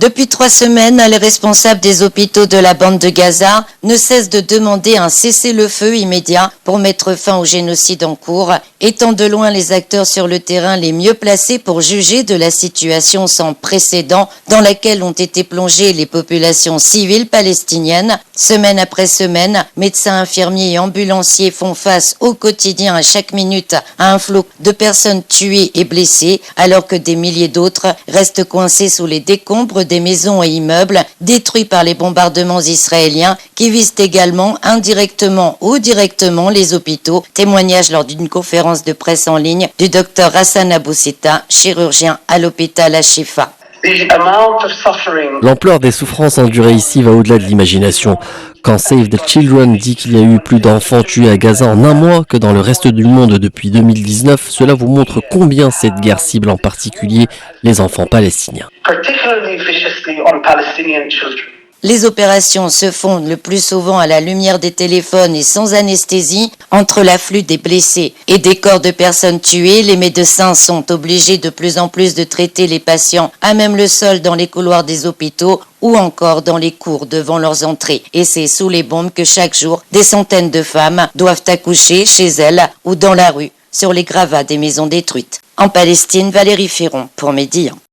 Depuis 3 semaines, les responsables des hôpitaux de la bande de Gaza ne cessent de demander un cessez-le-feu immédiat pour mettre fin au génocide en cours, étant de loin les acteurs sur le terrain les mieux placés pour juger de la situation sans précédent dans laquelle ont été plongées les populations civiles palestiniennes. Semaine après semaine, médecins, infirmiers et ambulanciers font face au quotidien à chaque minute à un flot de personnes tuées et blessées, alors que des milliers d'autres restent coincés sous les décombres des maisons et immeubles détruits par les bombardements israéliens qui visent également indirectement ou directement les hôpitaux. Témoignage lors d'une conférence de presse en ligne du docteur Hassan Aboussita, chirurgien à l'hôpital Al-Shifa. L'ampleur des souffrances endurées ici va au-delà de l'imagination. Quand Save the Children dit qu'il y a eu plus d'enfants tués à Gaza en un mois que dans le reste du monde depuis 2019, cela vous montre combien cette guerre cible en particulier les enfants palestiniens. Les opérations se font le plus souvent à la lumière des téléphones et sans anesthésie. Entre l'afflux des blessés et des corps de personnes tuées, les médecins sont obligés de plus en plus de traiter les patients à même le sol dans les couloirs des hôpitaux ou encore dans les cours devant leurs entrées. Et c'est sous les bombes que chaque jour, des centaines de femmes doivent accoucher chez elles ou dans la rue, sur les gravats des maisons détruites. En Palestine, Valérie Ferron pour Média.